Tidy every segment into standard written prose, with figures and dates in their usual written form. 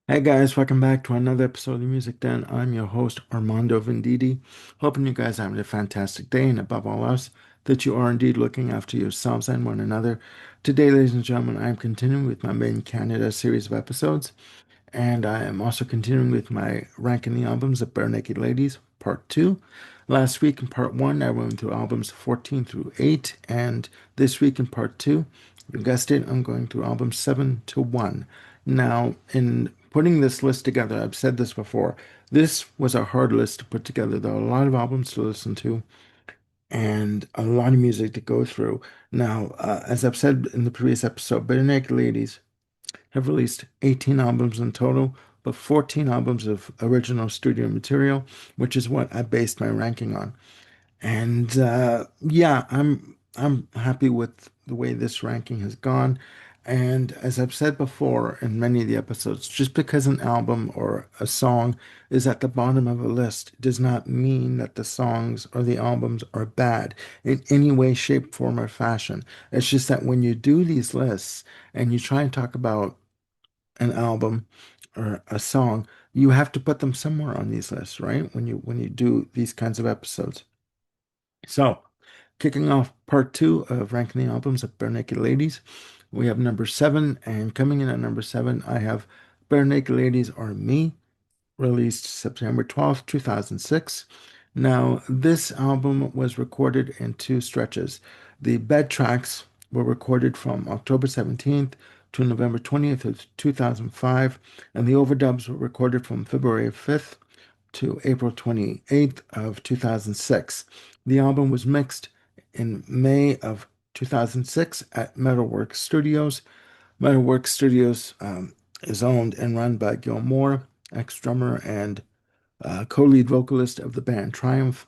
Hey guys, welcome back to another episode of the Music Den. I'm your host, Armando Venditti. Hoping you guys are having a fantastic day, and above all else, that you are indeed looking after yourselves and one another. Today, ladies and gentlemen, I am continuing with my Made in Canada series of episodes. And I am also continuing with my ranking the albums of Barenaked Ladies, Part 2. Last week in Part 1, I went through albums 14 through 8. And this week in Part 2, you guessed it, I'm going through albums 7 to 1. Now, in putting this list together, I've said this before, this was a hard list to put together. There are a lot of albums to listen to and a lot of music to go through. Now, as I've said in the previous episode, Barenaked Ladies have released 18 albums in total, but 14 albums of original studio material, which is what I based my ranking on. And yeah, I'm happy with the way this ranking has gone. And as I've said before in many of the episodes, just because an album or a song is at the bottom of a list does not mean that the songs or the albums are bad in any way, shape, form, or fashion. It's just that when you do these lists and you try and talk about an album or a song, you have to put them somewhere on these lists, right? When you do these kinds of episodes. So, kicking off part two of ranking the albums of Barenaked Ladies, we have number seven, and coming in at number seven, I have Barenaked Ladies Are Me, released September 12th, 2006. Now, this album was recorded in two stretches. The bed tracks were recorded from October 17th to November 20th of 2005, and the overdubs were recorded from February 5th to April 28th of 2006. The album was mixed in May of 2006 at Metalworks Studios. Metalworks Studios is owned and run by Gil Moore, ex-drummer and co-lead vocalist of the band Triumph.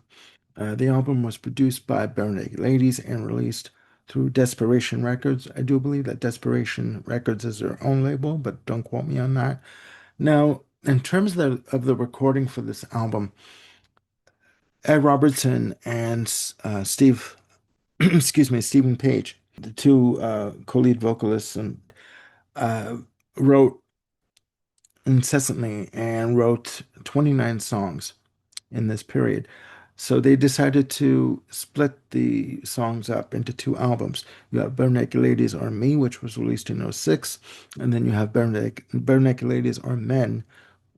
The album was produced by Barenaked Ladies and released through Desperation Records. I do believe that Desperation Records is their own label, but don't quote me on that. Now, in terms of the recording for this album, Ed Robertson and excuse me, Stephen Page, the two co-lead vocalists, uh, wrote incessantly and wrote 29 songs in this period. So they decided to split the songs up into two albums. You have Bare Naked Ladies Are Me, which was released in '06, and then you have Bare Naked Ladies Are Men,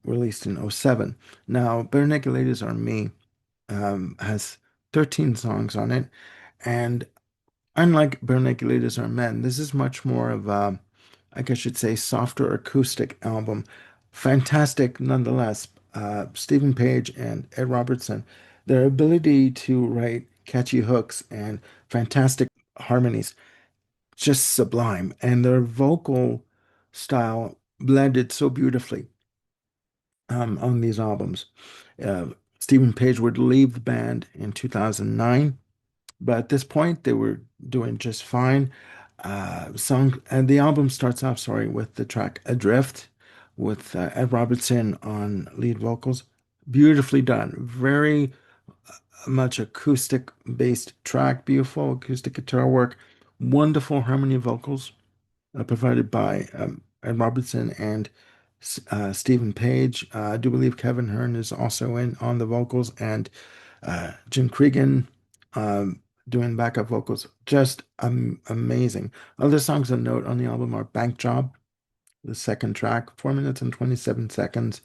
released in '07. Now, Bare Naked Ladies Are Me has 13 songs on it, and unlike Bare Naked Ladies Are Men, this is much more of a, I guess you'd say, softer acoustic album. Fantastic nonetheless. Stephen Page and Ed Robertson, their ability to write catchy hooks and fantastic harmonies, just sublime. And their vocal style blended so beautifully on these albums. Uh, Stephen Page would leave the band in 2009, but at this point they were doing just fine. Song and the album starts off, sorry, with the track "Adrift" with Ed Robertson on lead vocals. Beautifully done, very much acoustic based track, beautiful acoustic guitar work, wonderful harmony vocals provided by Ed Robertson and Stephen Page. I do believe Kevin Hearn is also in on the vocals, and Jim Cregan doing backup vocals. Just amazing. Other songs of note on the album are Bank Job, the second track, 4 minutes and 27 seconds.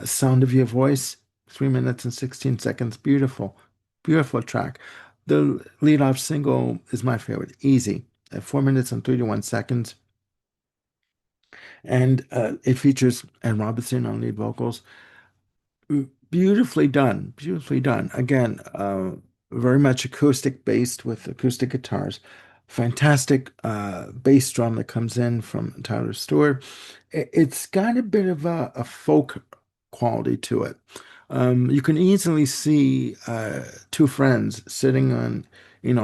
Sound of Your Voice, 3 minutes and 16 seconds. Beautiful, beautiful track. The lead off single is my favorite, Easy, at 4 minutes and 31 seconds. And it features Ed Robinson on lead vocals. Beautifully done, beautifully done. Again, very much acoustic based with acoustic guitars. Fantastic bass drum that comes in from Tyler Stewart. It's got a bit of a folk quality to it. You can easily see two friends sitting on,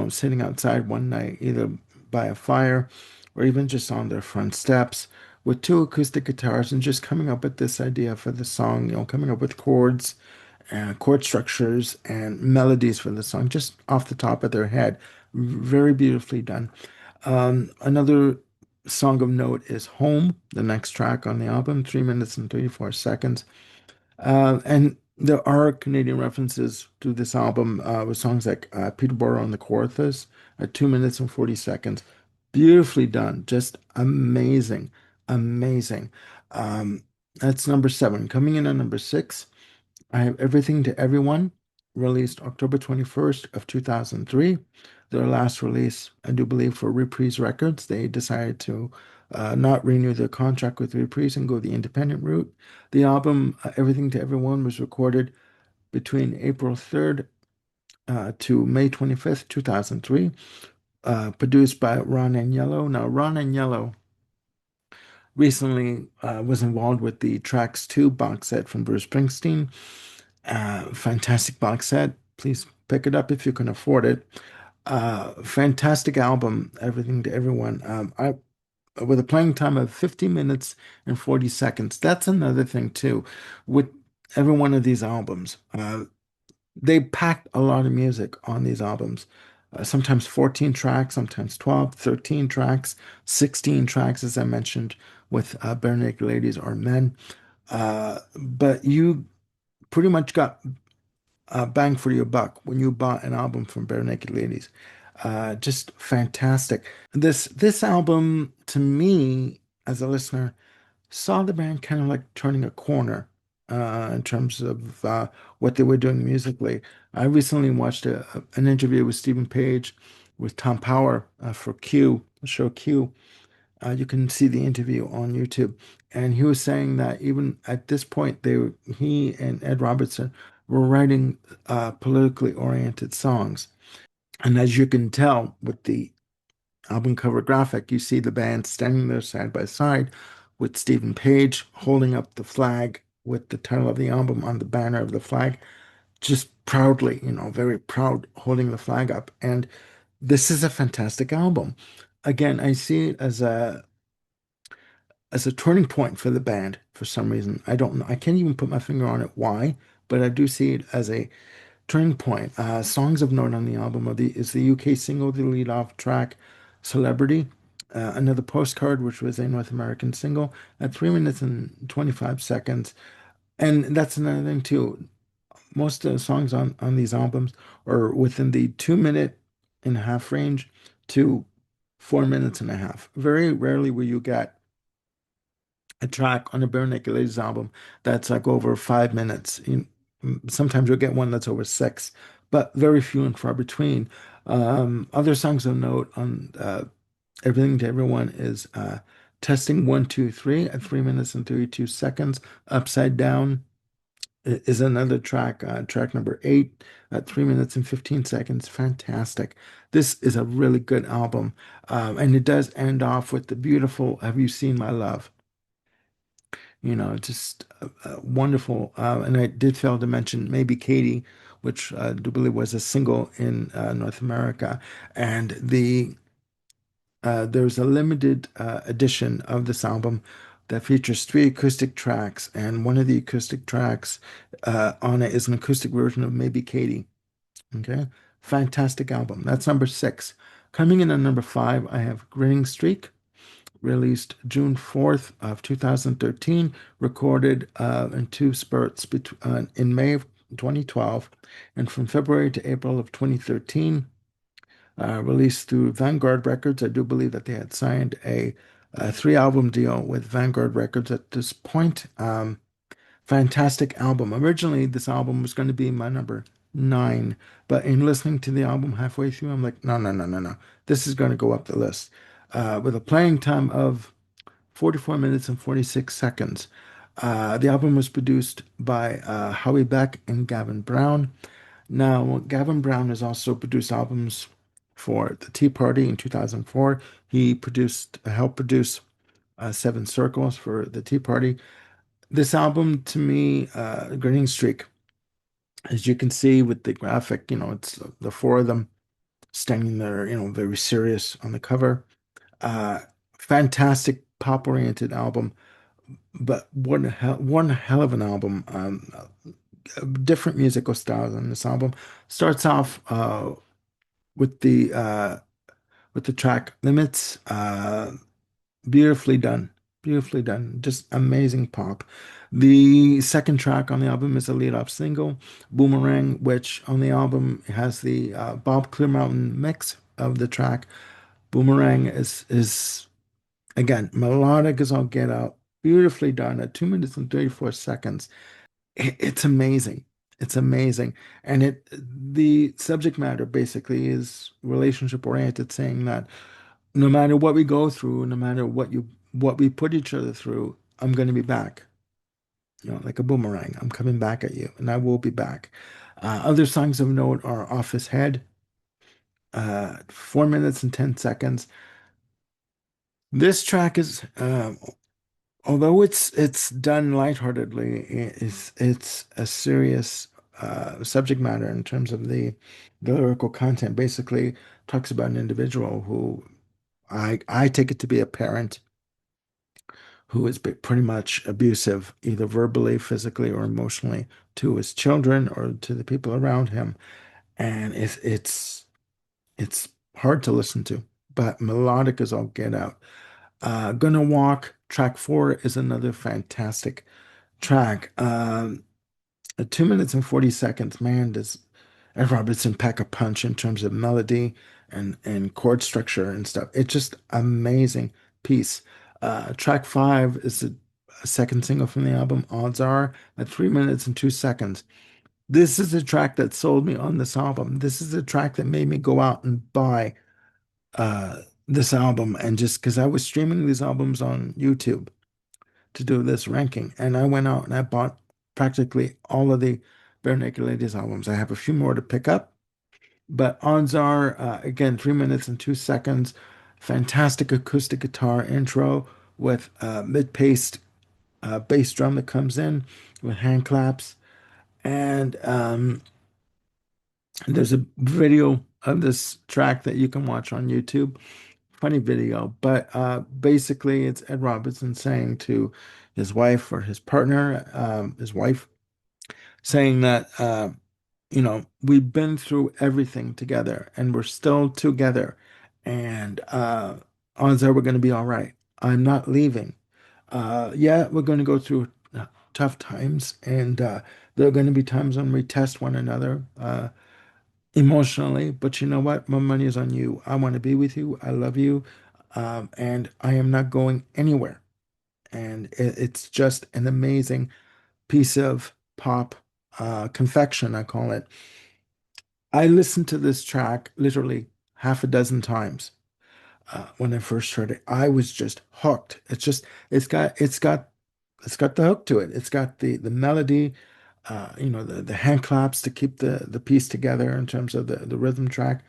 sitting outside one night, either by a fire or even just on their front steps with two acoustic guitars and just coming up with this idea for the song, coming up with chords and chord structures and melodies for the song just off the top of their head. Very beautifully done. Another Song of note is Home, the next track on the album, 3 minutes and 34 seconds. And there are Canadian references to this album with songs like Peterborough and the Chorus at 2 minutes and 40 seconds. Beautifully done, just amazing, amazing. Um, that's number seven. Coming in at number six, I have Everything to Everyone, released October 21st of 2003. Their last release, I do believe, for Reprise Records. They decided to not renew their contract with Reprise and go the independent route. The album, Everything to Everyone, was recorded between April 3rd to May 25th, 2003, produced by Ron Aniello. Now, Ron Aniello recently was involved with the Tracks 2 box set from Bruce Springsteen. Fantastic box set. Please pick it up if you can afford it. Fantastic album, Everything to Everyone. I with a playing time of 50 minutes and 40 seconds. That's another thing too. With every one of these albums, they packed a lot of music on these albums. Sometimes 14 tracks, sometimes 12, 13 tracks, 16 tracks, as I mentioned, with Barenaked Ladies or Men. But you pretty much got bang for your buck when you bought an album from Bare Naked Ladies. Just fantastic. This album, to me, as a listener, saw the band kind of like turning a corner in terms of what they were doing musically. I recently watched an interview with Stephen Page with Tom Power for Q, the show Q. You can see the interview on YouTube, and he was saying that even at this point, he and Ed Robertson were writing politically oriented songs. And as you can tell with the album cover graphic, you see the band standing there side by side with Stephen Page holding up the flag with the title of the album on the banner of the flag, just proudly, very proud holding the flag up. And this is a fantastic album. Again, I see it as a turning point for the band for some reason. I don't know. I can't even put my finger on it why, but I do see it as a turning point. Songs of note on the album is the UK single, the lead off track, Celebrity. Another Postcard, which was a North American single, at 3 minutes and 25 seconds. And that's another thing too. Most of the songs on these albums are within the 2 minute and a half range to 4 minutes and a half. Very rarely will you get a track on a Barenaked Ladies album that's like over 5 minutes. Sometimes you'll get one that's over six, but very few and far between. Other songs of note on Everything to Everyone is Testing 1, 2, 3 at 3 minutes and 32 seconds. Upside Down is another track, track number 8 at 3 minutes and 15 seconds. Fantastic. This is a really good album. And it does end off with the beautiful Have You Seen My Love? Just wonderful. And I did fail to mention maybe Katie, which I do believe was a single in North America. And there's a limited edition of this album that features three acoustic tracks, and one of the acoustic tracks on it is an acoustic version of Maybe Katie. Okay, fantastic album. That's number six. Coming in at number five, I have Grinning Streak, released June 4th of 2013, recorded in two spurts in May of 2012 and from February to April of 2013, released through Vanguard Records. I do believe that they had signed a three-album deal with Vanguard Records at this point. Fantastic album. Originally, this album was going to be my number nine, but in listening to the album halfway through, I'm like, no, no, no, no, no. This is going to go up the list. With a playing time of 44 minutes and 46 seconds. The album was produced by Howie Beck and Gavin Brown. Now, Gavin Brown has also produced albums for the Tea Party in 2004. He helped produce Seven Circles for the Tea Party. This album, to me, Grinning Streak, as you can see with the graphic, it's the four of them standing there, very serious on the cover. Uh, Fantastic pop-oriented album, but one hell of an album. Different musical styles on this album. Starts off with the track Limits, Beautifully done. Beautifully done. Just amazing pop. The second track on the album is a lead-off single, Boomerang, which on the album has the Bob Clearmountain mix of the track. Boomerang is again melodic as all get out, beautifully done at 2 minutes and 34 seconds. It's amazing. It's amazing. And the subject matter basically is relationship oriented, saying that no matter what we go through, no matter what we put each other through, I'm going to be back. You know, like a boomerang. I'm coming back at you, and I will be back. Other songs of note are Off His Head, 4 minutes and 10 seconds. This track is, although it's done lightheartedly, it's a serious subject matter in terms of the lyrical content. Basically, talks about an individual who I take it to be a parent who is pretty much abusive, either verbally, physically, or emotionally to his children or to the people around him. And it's hard to listen to, but melodic as all get out. Gonna Walk, track four is another fantastic track. 2 minutes and 40 seconds. Man, does Ed Robertson pack a punch in terms of melody and chord structure and stuff. It's just amazing piece. Track five is a second single from the album, Odds Are, at 3 minutes and 2 seconds. This is a track that sold me on this album. This is a track that made me go out and buy uh, this album, and just because I was streaming these albums on YouTube to do this ranking. And I went out and I bought practically all of the Barenaked Ladies albums. I have a few more to pick up, but odds are, again, 3 minutes and 2 seconds. Fantastic acoustic guitar intro with mid-paced bass drum that comes in with hand claps. And there's a video of this track that you can watch on YouTube. Funny video, but basically it's Ed Robinson saying to his wife or his partner, his wife, saying that we've been through everything together and we're still together, and odds are we're going to be all right. I'm not leaving. Yeah, we're going to go through tough times, and there are going to be times when we test one another. Emotionally, but you know what? My money is on you. I want to be with you. I love you. And I am not going anywhere. And it's just an amazing piece of pop confection, I call it. I listened to this track literally half a dozen times when I first heard it. I was just hooked. It's got it's got it's got the hook to it. It's got the melody, the hand claps to keep the piece together in terms of the rhythm track.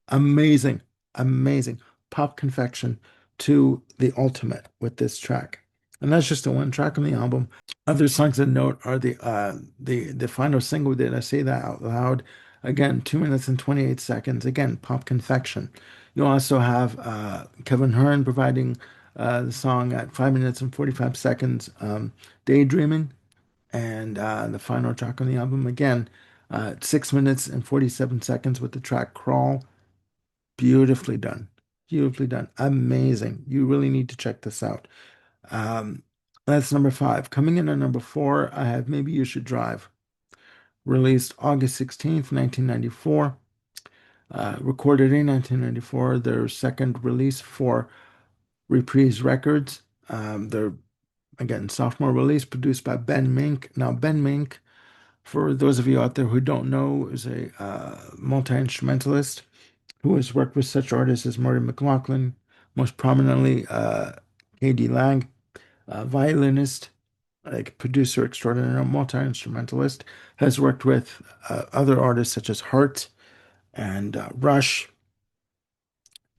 Amazing, amazing pop confection to the ultimate with this track. And that's just the one track on the album. Other songs of note are the final single. Did I say that out loud? Again, 2 minutes and 28 seconds. Again, pop confection. You also have Kevin Hearn providing the song at 5 minutes and 45 seconds, Daydreaming, and the final track on the album, again, 6 minutes and 47 seconds with the track Crawl. Beautifully done. Beautifully done. Amazing. You really need to check this out. Um, that's number five. Coming in at number four, I have Maybe You Should Drive, released August 16th, 1994. Recorded in 1994, their second release for Reprise Records. Their, again, sophomore release produced by Ben Mink. Now, Ben Mink, for those of you out there who don't know, is a multi-instrumentalist who has worked with such artists as Murray McLaughlin, most prominently K.D. Lang, violinist, like producer extraordinaire, multi-instrumentalist, has worked with other artists such as Heart and Rush.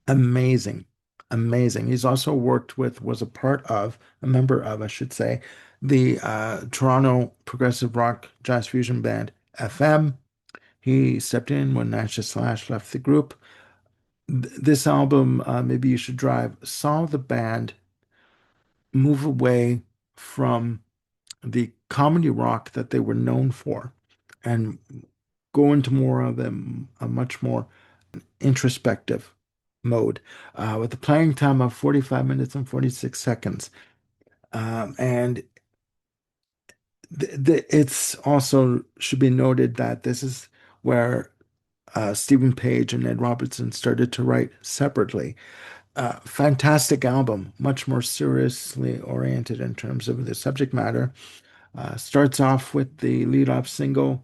Amazing, amazing. He's also worked with, was a part of, a member of, I should say, the Toronto progressive rock jazz fusion band FM. He stepped in when Nasha Slash left the group. This album, Maybe You Should Drive, saw the band move away from the comedy rock that they were known for and go into more of a much more introspective. mode with a playing time of 45 minutes and 46 seconds. And it's also should be noted that this is where Stephen Page and Ed Robertson started to write separately. Fantastic album, much more seriously oriented in terms of the subject matter. Starts off with the lead-off single,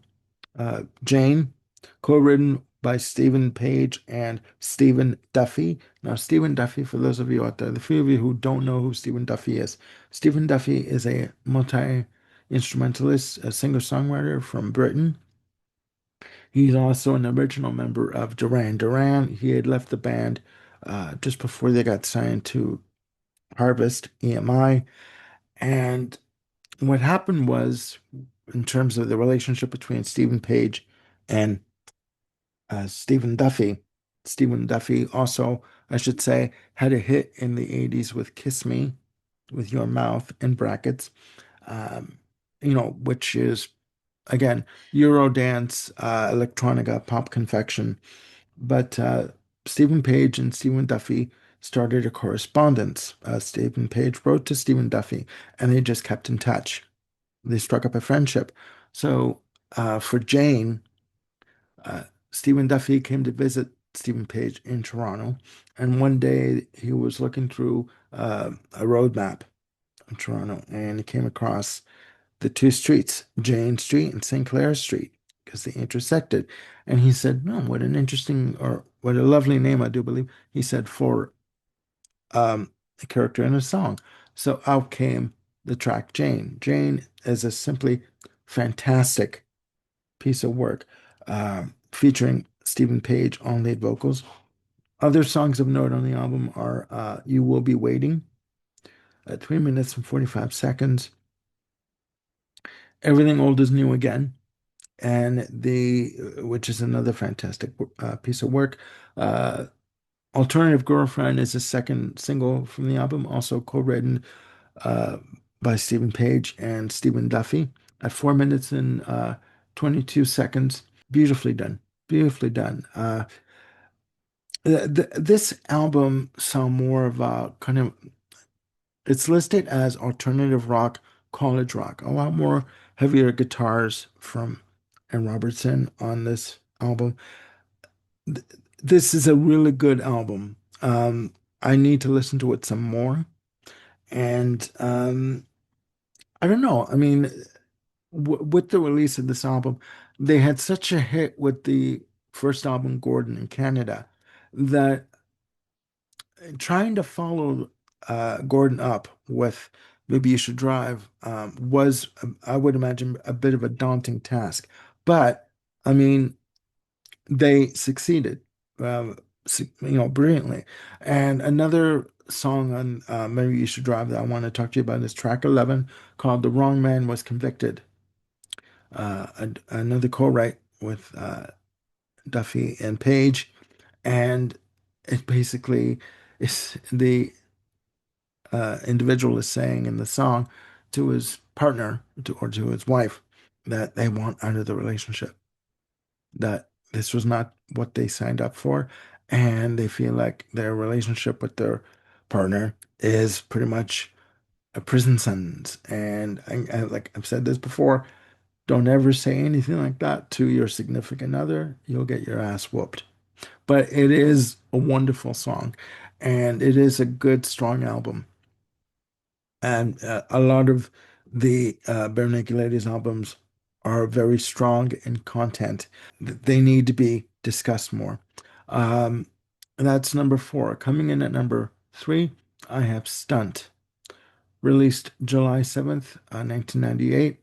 Jane, co-written by Stephen Page and Stephen Duffy. Now, Stephen Duffy, for those of you out there, the few of you who don't know who Stephen Duffy is, Stephen Duffy is a multi-instrumentalist, a singer-songwriter from Britain. He's also an original member of Duran Duran. He had left the band just before they got signed to Harvest EMI. And what happened was, in terms of the relationship between Stephen Page and Stephen Duffy, Stephen Duffy also, I should say, had a hit in the 80s with Kiss Me with Your Mouth in brackets, um, which is, again, Eurodance, electronica, pop confection. But Stephen Page and Stephen Duffy started a correspondence. Stephen Page wrote to Stephen Duffy, and they just kept in touch. They struck up a friendship. So for Jane, uh, Stephen Duffy came to visit Stephen Page in Toronto, and one day he was looking through a road map in Toronto, and he came across the two streets, Jane Street and St. Clair Street, because they intersected. And he said, "No, what an interesting, or what a lovely name, I do believe." He said, "For a character in a song." So out came the track Jane. Jane is a simply fantastic piece of work, featuring Stephen Page on lead vocals. Other songs of note on the album are You Will Be Waiting at 3 minutes and 45 seconds, Everything Old is New Again, and the which is another fantastic piece of work. Uh, Alternative Girlfriend is the second single from the album, also co-written uh, by Stephen Page and Stephen Duffy at 4 minutes and 22 seconds. Beautifully done. Beautifully done. This album saw more of a kind of, it's listed as alternative rock, college rock. A lot more heavier guitars from and Robertson on this album. Th- This is a really good album. I need to listen to it some more. And I don't know. I mean, w with the release of this album, they had such a hit with the first album, Gordon, in Canada, that trying to follow Gordon up with Maybe You Should Drive was, I would imagine, a bit of a daunting task. But I mean, they succeeded, brilliantly. And another song on Maybe You Should Drive that I want to talk to you about is track 11, called The Wrong Man Was Convicted. Another co-write with Duffy and Page. And it basically is the individual is saying in the song to his partner or to his wife that they want out of the relationship, that this was not what they signed up for, and they feel like their relationship with their partner is pretty much a prison sentence. And like I've said this before, don't ever say anything like that to your significant other. You'll get your ass whooped. But it is a wonderful song, and it is a good, strong album. And a lot of the Barenaked Ladies albums are very strong in content. They need to be discussed more. Um, and that's number four. Coming in at number three, I have Stunt, released July 7th, 1998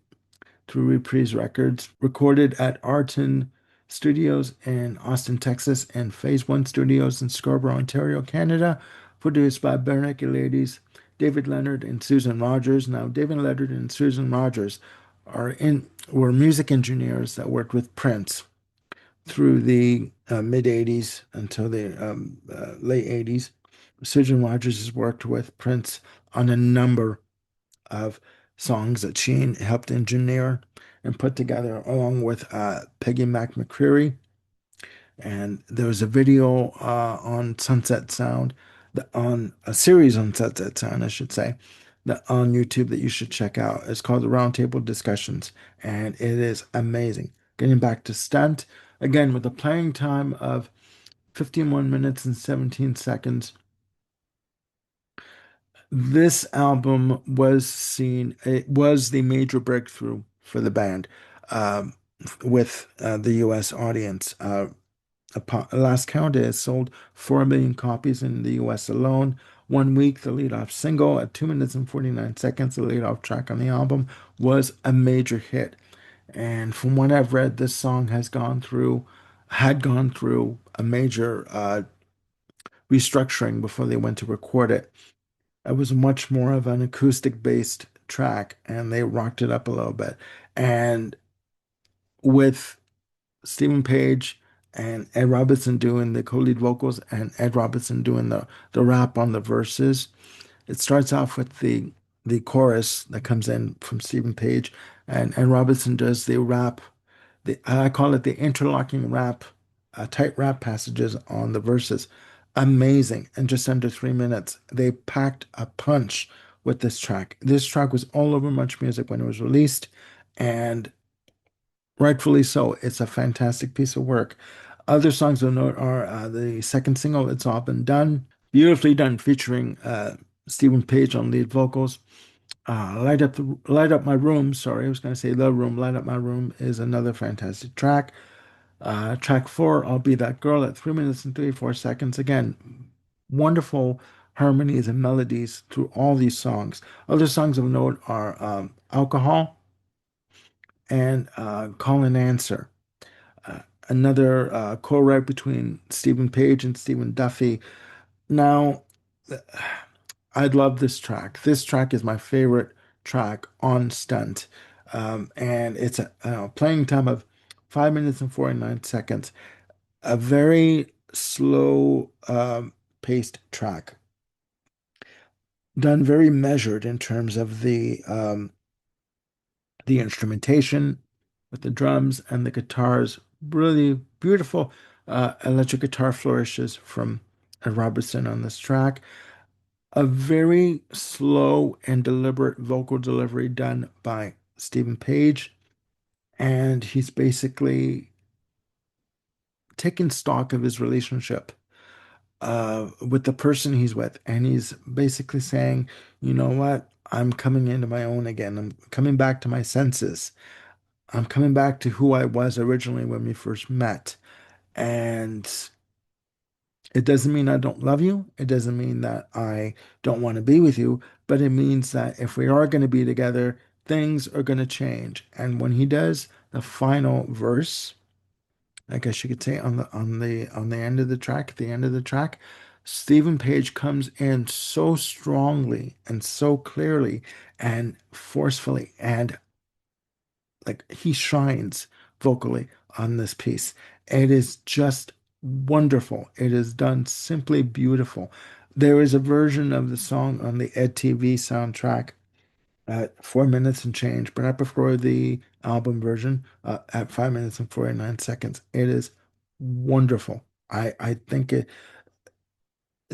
through Reprise Records, recorded at Arton Studios in Austin, Texas, and Phase One Studios in Scarborough, Ontario, Canada, produced by Barenaked Ladies, David Leonard and Susan Rogers. Now, David Leonard and Susan Rogers were music engineers that worked with Prince through the mid 80s until the late 80s. Susan Rogers has worked with Prince on a number of songs that she helped engineer and put together, along with Peggy Mac McCreary. And there was a video on Sunset Sound, on a series on Sunset Sound, I should say, that on YouTube that you should check out. It's called the Roundtable Discussions, and it is amazing. Getting back to Stunt, again with a playing time of 51 minutes and 17 seconds. This album it was the major breakthrough for the band um, with the US audience. Last count, it sold 4 million copies in the US alone. 1 week, the lead-off single at 2 minutes and 49 seconds, the lead-off track on the album, was a major hit. And from what I've read, this song had gone through a major restructuring before they went to record it. It was much more of an acoustic based track and they rocked it up a little bit. And with Stephen Page and Ed Robinson doing the co-lead vocals and Ed Robinson doing the rap on the verses, it starts off with the chorus that comes in from Stephen Page and Ed Robinson does the rap. I call it the interlocking rap, tight rap passages on the verses. Amazing. In just under 3 minutes, they packed a punch with this track. This track was all over Much Music when it was released, and rightfully so. It's a fantastic piece of work. Other songs of note are the second single, It's All Been Done. Beautifully done, featuring Stephen Page on lead vocals. Light Up My Room, sorry, I was going to say The Room. Light Up My Room is another fantastic track. Track four, I'll Be That Girl at 3 minutes and 34 seconds. Again, wonderful harmonies and melodies through all these songs. Other songs of note are Alcohol and Call and Answer. Uh, Another co-write between Stephen Page and Stephen Duffy. Now, I love this track. This track is my favorite track on Stunt. And it's a playing time of 5 minutes and 49 seconds. A very slow paced track, done very measured in terms of the instrumentation with the drums and the guitars. Really beautiful electric guitar flourishes from Robertson on this track. A very slow and deliberate vocal delivery done by Stephen Page, and he's basically taking stock of his relationship with the person he's with, and he's basically saying, you know what? I'm coming into my own again. I'm coming back to my senses. I'm coming back to who I was originally when we first met. And it doesn't mean I don't love you. It doesn't mean that I don't want to be with you, but it means that if we are going to be together, things are going to change. And when he does the final verse, I guess you could say on the end of the track, at the end of the track, Stephen Page comes in so strongly and so clearly and forcefully, and like he shines vocally on this piece. It is just wonderful. It is done simply beautiful. There is a version of the song on the EdTV soundtrack at 4 minutes and change, but I prefer the album version at 5 minutes and 49 seconds. It is wonderful. I think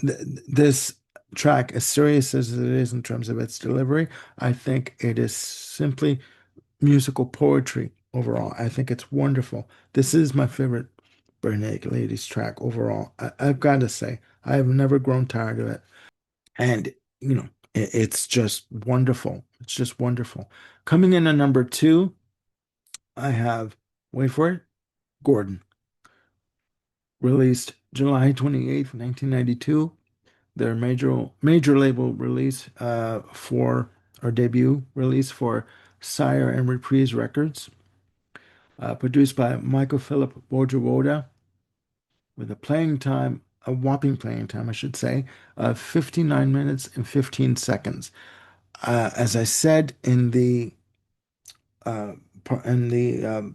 this track, as serious as it is in terms of its delivery, I think it is simply musical poetry overall. I think it's wonderful. This is my favorite Barenaked Ladies track overall. I've got to say, I have never grown tired of it. And, it's just wonderful. It's just wonderful. Coming in at number two, I have, wait for it, Gordon, released July 28th, 1992. Their major label release for our debut release for Sire and Reprise Records, produced by Michael Philip Wojowoda, with a whopping playing time, I should say, of 59 minutes and 15 seconds. As I said uh, in the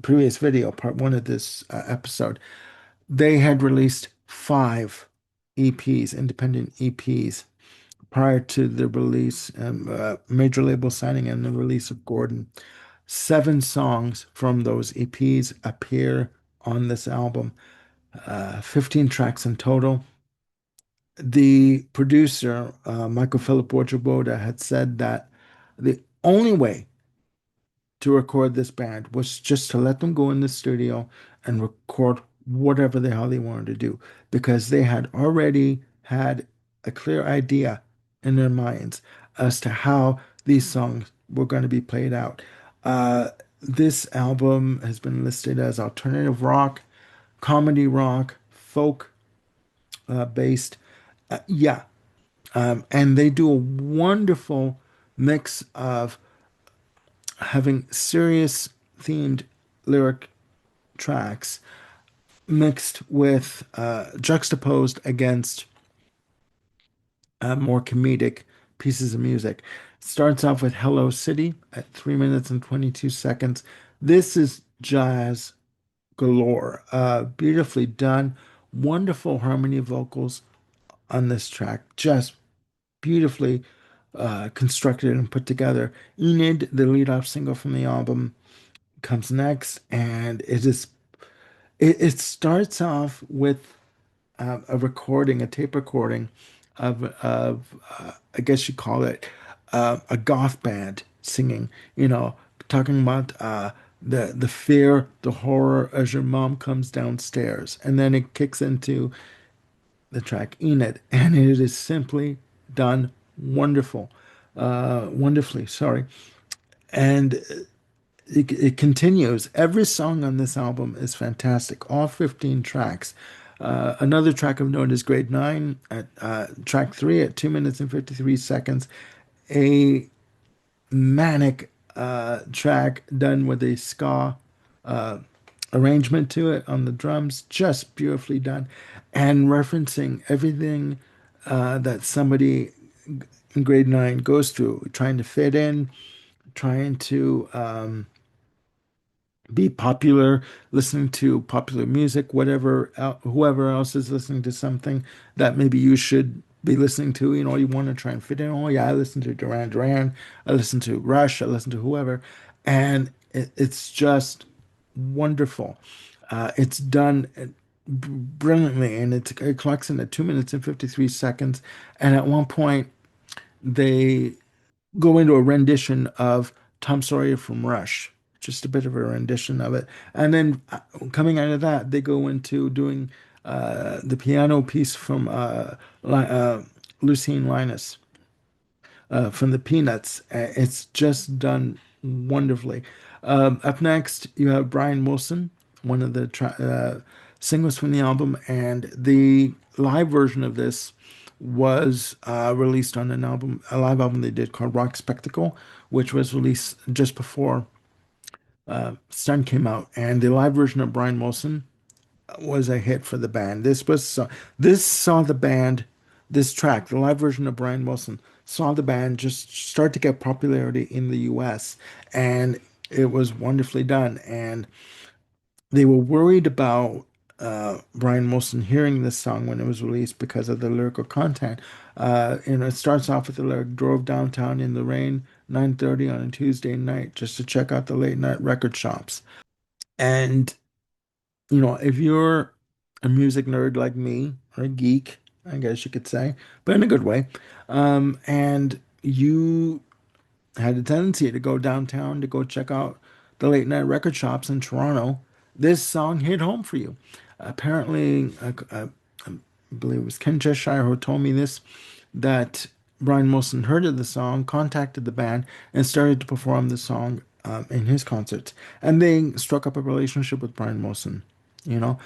previous video, part one of this episode, they had released five EPs, independent EPs, prior to the release, major label signing and the release of Gordon. 7 songs from those EPs appear on this album. 15 tracks in total. The producer, Michael Philip Wojoboda, had said that the only way to record this band was just to let them go in the studio and record whatever the hell they wanted to do because they had already had a clear idea in their minds as to how these songs were going to be played out. This album has been listed as alternative rock, comedy rock, folk based. Yeah, and they do a wonderful mix of having serious themed lyric tracks mixed with juxtaposed against more comedic pieces of music. Starts off with Hello City at 3 minutes and 22 seconds. This is jazz galore. Beautifully done. Wonderful harmony vocals on this track. Just beautifully constructed and put together. Enid, the lead off single from the album, comes next, and it starts off with a recording, a tape recording of I guess you call it a goth band singing, talking about the fear, the horror as your mom comes downstairs, and then it kicks into the track Enid, and it is simply done wonderfully. Sorry, and it continues. Every song on this album is fantastic. All 15 tracks. Another track of note is Grade 9 at track 3 at 2 minutes and 53 seconds. A manic track done with a ska uh, arrangement to it on the drums, just beautifully done, and referencing everything that somebody in Grade 9 goes through, trying to fit in, trying to be popular, listening to popular music, whoever else is listening to something that maybe you should be listening to. You want to try and fit in. Oh yeah, I listen to Duran Duran, I listen to Rush, I listen to whoever, and it's just wonderful. It's done brilliantly, and it clocks in at 2 minutes and 53 seconds. And at one point, they go into a rendition of Tom Sawyer from Rush, just a bit of a rendition of it. And then coming out of that, they go into doing the piano piece from Lucine Linus from the Peanuts. It's just done wonderfully. Up next, you have Brian Wilson, one of the singers from the album, and the live version of this was released on a live album they did called Rock Spectacle, which was released just before Sun came out. And the live version of Brian Wilson was a hit for the band. This saw the band, this track, the live version of Brian Wilson, saw the band just start to get popularity in the US, and it was wonderfully done. And they were worried about Brian Wilson hearing this song when it was released because of the lyrical content. It starts off with the lyric, drove downtown in the rain, 9:30 on a Tuesday night, just to check out the late night record shops. And if you're a music nerd like me, or a geek, I guess you could say, but in a good way, and you had a tendency to go downtown to go check out the late night record shops in Toronto, this song hit home for you. Apparently, I believe it was Ken Cheshire who told me this, that Brian Wilson heard of the song, contacted the band, and started to perform the song in his concerts. And they struck up a relationship with Brian Wilson. You know,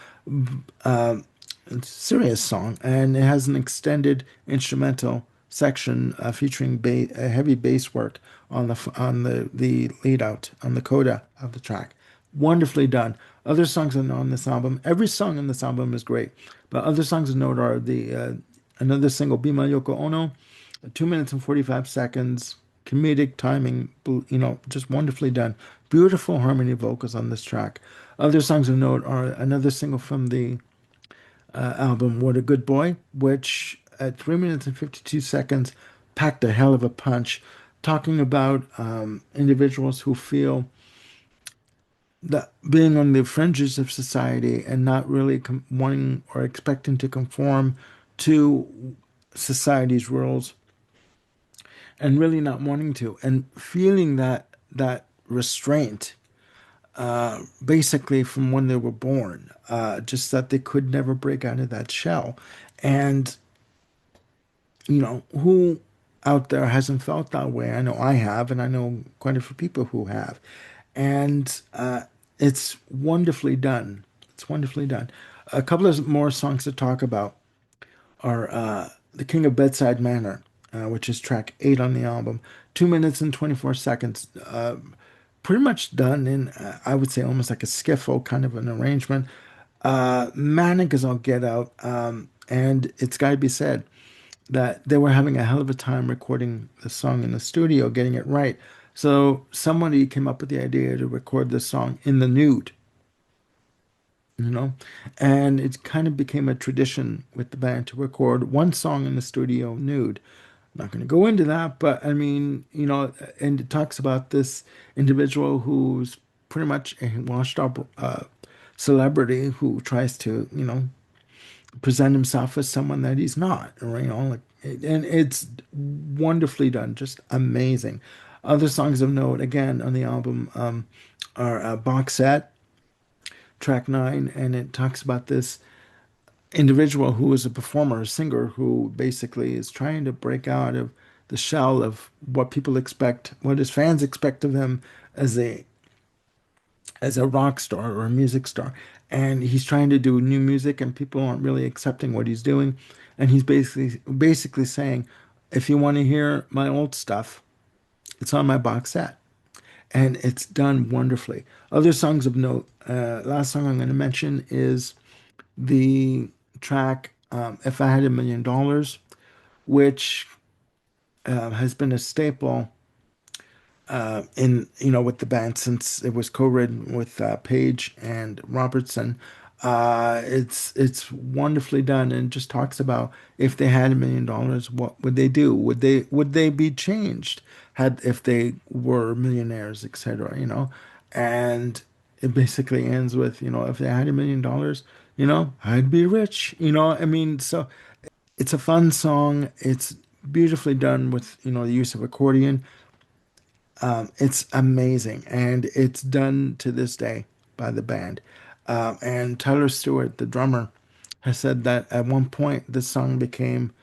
um, it's a serious song, and it has an extended instrumental section featuring heavy bass work on the lead out on the coda of the track. Wonderfully done. Other songs on this album, every song on this album is great, but other songs of note are the another single, Be My Yoko Ono, 2 minutes and 45 seconds, comedic timing, just wonderfully done. Beautiful harmony vocals on this track. Other songs of note are another single from the album, What a Good Boy, which at 3 minutes and 52 seconds packed a hell of a punch, talking about individuals who feel the being on the fringes of society and not really wanting or expecting to conform to society's rules and really not wanting to and feeling that restraint basically from when they were born, just that they could never break out of that shell. And who out there hasn't felt that way? I know I have, and I know quite a few people who have. And it's wonderfully done. It's wonderfully done. A couple of more songs to talk about are The King of Bedside Manor, which is track 8 on the album. 2 minutes and 24 seconds. Pretty much done in, I would say, almost like a skiffle kind of an arrangement. Manic as I'll get out. And it's got to be said that they were having a hell of a time recording the song in the studio, getting it right. So somebody came up with the idea to record this song in the nude, you know, and it kind of became a tradition with the band to record one song in the studio nude. I'm not going to go into that, but I mean, and it talks about this individual who's pretty much a washed up celebrity who tries to, present himself as someone that he's not, like, and it's wonderfully done, just amazing. Other songs of note, again, on the album are Box Set, track 9, and it talks about this individual who is a performer, a singer, who basically is trying to break out of the shell of what people expect, what his fans expect of him as a rock star or a music star. And he's trying to do new music and people aren't really accepting what he's doing. And he's basically saying, if you want to hear my old stuff, it's on my box set. And it's done wonderfully. Other songs of note, last song I'm going to mention is the track If I Had $1 Million, which has been a staple in with the band since it was co-written with Page and Robertson. It's wonderfully done and just talks about if they had $1 million, what would they do? Would they be changed had if they were millionaires, etc. And it basically ends with if they had $1 million, I'd be rich. I mean, so it's a fun song. It's beautifully done with the use of accordion. It's amazing, and it's done to this day by the band. And Tyler Stewart, the drummer, has said that at one point this song became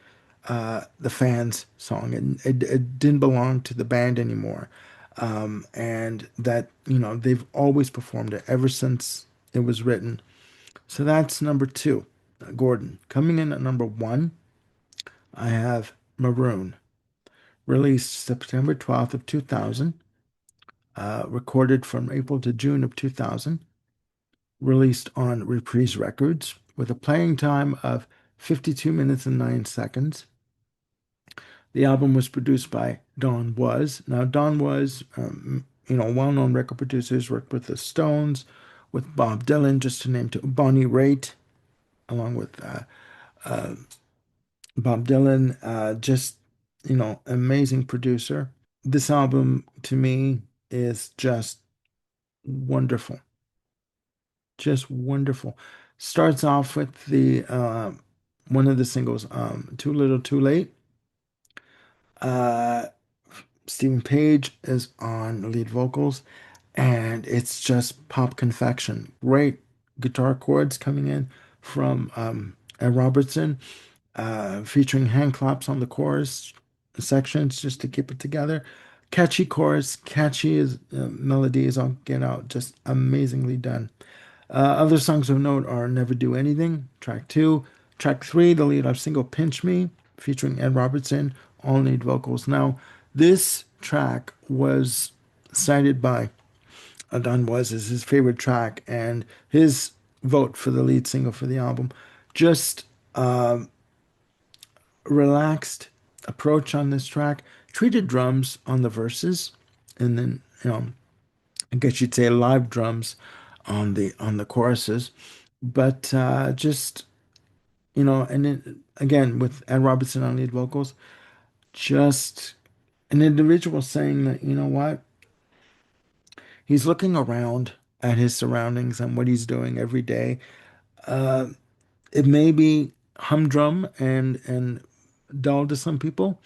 the fans' song, and it didn't belong to the band anymore. And that they've always performed it ever since it was written. So that's number two, Gordon. Coming in at number one, I have Maroon, released September 12th of 2000. Recorded from April to June of 2000, released on Reprise Records with a playing time of 52 minutes and 9 seconds. The album was produced by Don Was. Now, Don Was, well-known record producers, worked with the Stones, with Bob Dylan, just to name two, Bonnie Raitt, along with Bob Dylan, just, amazing producer. This album, to me, is wonderful. Just wonderful. Starts off with the one of the singles, Too Little Too Late. Uh Stephen Page is on lead vocals, and it's just pop confection. Great guitar chords coming in from Ed Robertson, featuring hand claps on the chorus sections just to keep it together. Catchy chorus, catchy as melodies I'll get out, just amazingly done. Other songs of note are Never Do Anything, track 2. Track 3, the lead off single Pinch Me, featuring Ed Robertson, all lead vocals. Now, this track was cited by Don Was as his favorite track, and his vote for the lead single for the album. Just relaxed approach on this track, treated drums on the verses, and then, I guess you'd say live drums on the choruses, but just and then again with Ed Robertson on lead vocals, just an individual saying that he's looking around at his surroundings and what he's doing every day. Uh, it may be humdrum and dull to some people,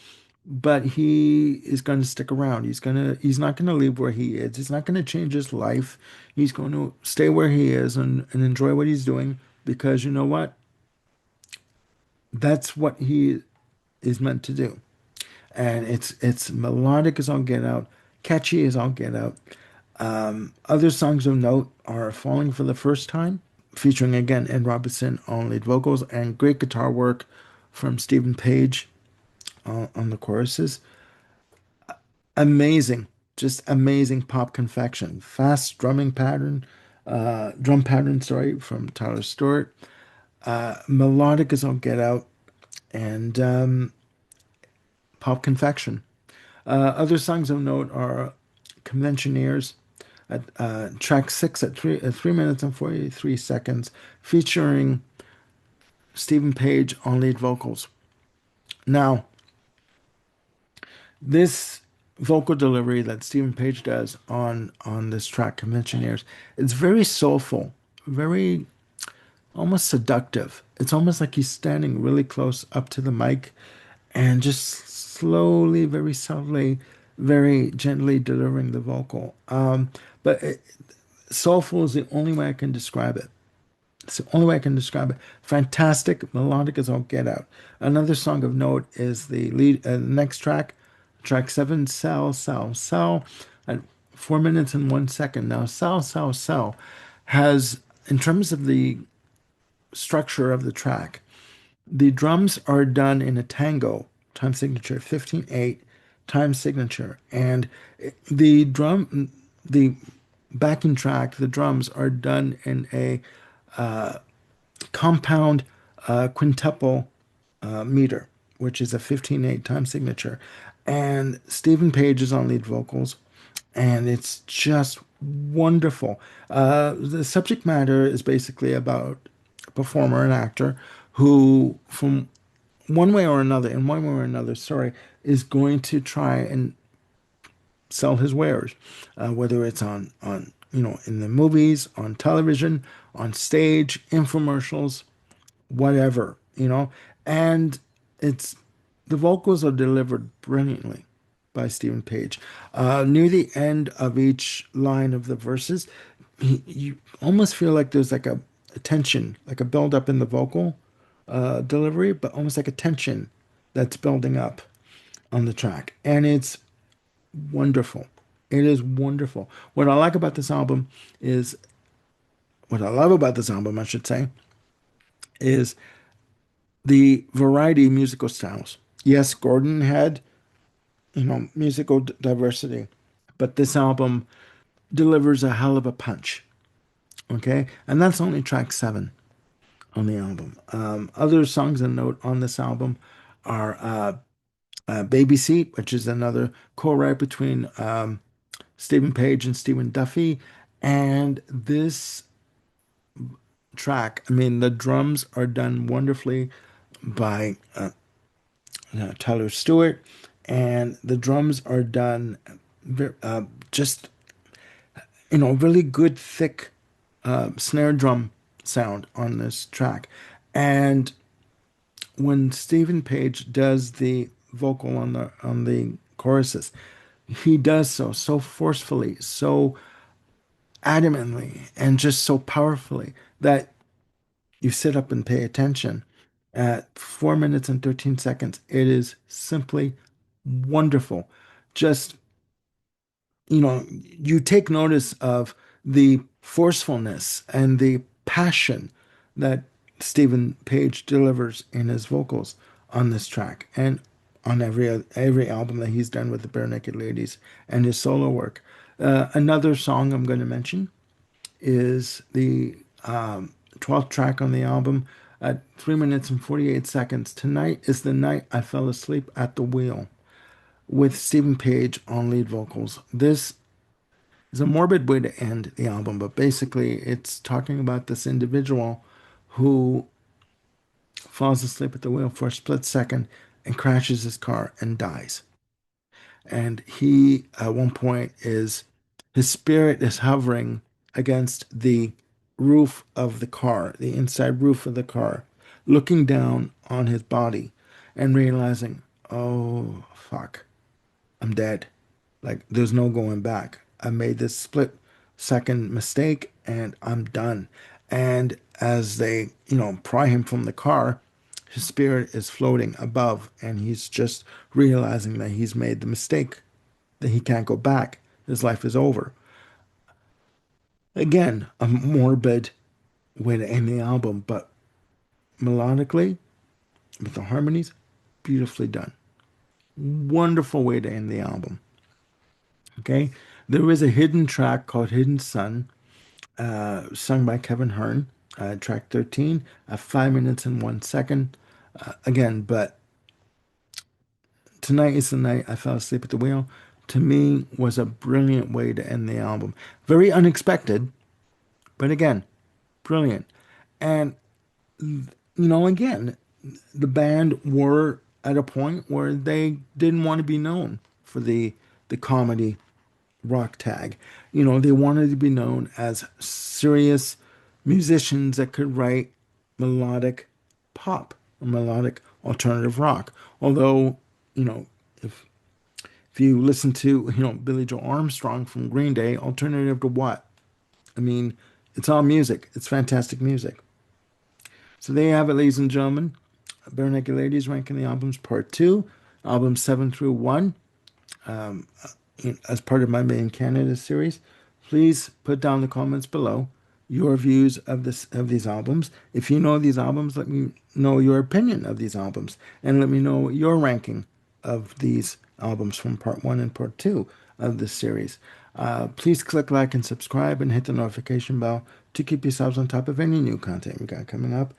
but he is going to stick around. He's not gonna leave where he is. He's not gonna change his life. He's going to stay where he is and enjoy what he's doing because you know what? That's what he is meant to do. And it's melodic as all get out, catchy as all get out. Other songs of note are Falling for the First Time, featuring again Ed Robinson on lead vocals, and great guitar work from Stephen Page on the choruses. Amazing, just amazing pop confection. Fast drum pattern, sorry, from Tyler Stewart. Melodic as all get out, and pop confection. Other songs of note are Conventioneers, at track six at 3 minutes and 43 seconds, featuring Stephen Page on lead vocals. Now, this vocal delivery that Stephen Page does on this track, Conventioneers, it's very soulful, very almost seductive. It's almost like he's standing really close up to the mic and just slowly, very subtly, very gently delivering the vocal. But soulful is the only way I can describe it. It's the only way I can describe it. Fantastic, melodic as all get out. Another song of note is the lead, next track, track seven, Sell, Sell, Sell, at 4 minutes and 1 second. Now, Sell, Sell, Sell has, in terms of the structure of the track, the drums are done in a tango time signature, 15/8 time signature, and the backing track, the drums are done in a compound quintuple meter, which is a 15/8 time signature. And Stephen Page is on lead vocals, and it's just wonderful. The subject matter is basically about a performer, an actor, who, from one way or another, in one way or another, sorry, is going to try and sell his wares, whether it's on in the movies, on television, on stage, infomercials, whatever. And it's the vocals are delivered brilliantly by Stephen Page. Near the end of each line of the verses, you almost feel like there's like a tension, like a build up in the vocal delivery, but almost like a tension that's building up on the track. And it's wonderful. It is wonderful. What I like about this album is, what I love about this album, I should say, is the variety of musical styles. Yes, Gordon had, musical diversity, but this album delivers a hell of a punch. Okay, and that's only track seven on the album. Other songs of note on this album are Baby Seat, which is another co-write between Stephen Page and Stephen Duffy. And this track, I mean, the drums are done wonderfully by Tyler Stewart, and the drums are done just really good thick snare drum sound on this track. And when Stephen Page does the vocal on the choruses, he does so forcefully, so adamantly, and just so powerfully that you sit up and pay attention. At 4 minutes and 13 seconds, it is simply wonderful. Just, you take notice of the forcefulness and the passion that Stephen Page delivers in his vocals on this track and on every album that he's done with the Barenaked Ladies and his solo work. Another song I'm going to mention is the 12th track on the album at 3 minutes and 48 seconds. Tonight is the night I fell asleep at the wheel, with Stephen Page on lead vocals. This is a morbid way to end the album, but basically it's talking about this individual who falls asleep at the wheel for a split second and crashes his car and dies. And he, at one point, his spirit is hovering against the roof of the car, the inside roof of the car, looking down on his body and realizing, oh, fuck, I'm dead. Like, there's no going back. I made this split second mistake and I'm done. And as they, pry him from the car, his spirit is floating above and he's just realizing that he's made the mistake, that he can't go back. His life is over. Again, a morbid way to end the album, but melodically, with the harmonies, beautifully done. Wonderful way to end the album. Okay. There is a hidden track called Hidden Sun, sung by Kevin Hearn, track 13, 5 minutes and 1 second. Again, but Tonight is the Night I Fell Asleep at the Wheel, to me, was a brilliant way to end the album. Very unexpected, but again, brilliant. And, again, the band were at a point where they didn't want to be known for the comedy rock tag. They wanted to be known as serious musicians that could write melodic pop or melodic alternative rock. Although, you know, if if you listen to, Billy Joe Armstrong from Green Day, alternative to what? I mean, it's all music. It's fantastic music. So there you have it, ladies and gentlemen. Barenaked Ladies ranking the albums part two, albums 7 through 1, as part of my main Canada series. Please put down in the comments below your views of these albums. If you know these albums, let me know your opinion of these albums, and let me know your ranking of these albums from part one and part two of this series. Please click like and subscribe and hit the notification bell to keep yourselves on top of any new content we got coming up.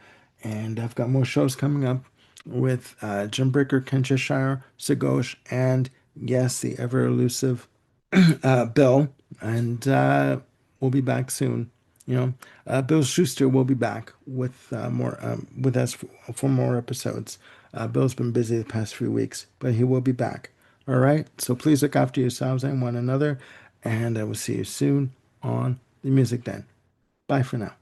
And I've got more shows coming up with Jim Breaker, Ken Cheshire, Sagosh, and yes, the ever elusive Bill. And we'll be back soon. Bill Schuster will be back with more with us for more episodes. Bill's been busy the past few weeks, but he will be back. All right. So please look after yourselves and one another, and I will see you soon on the Music Den. Bye for now.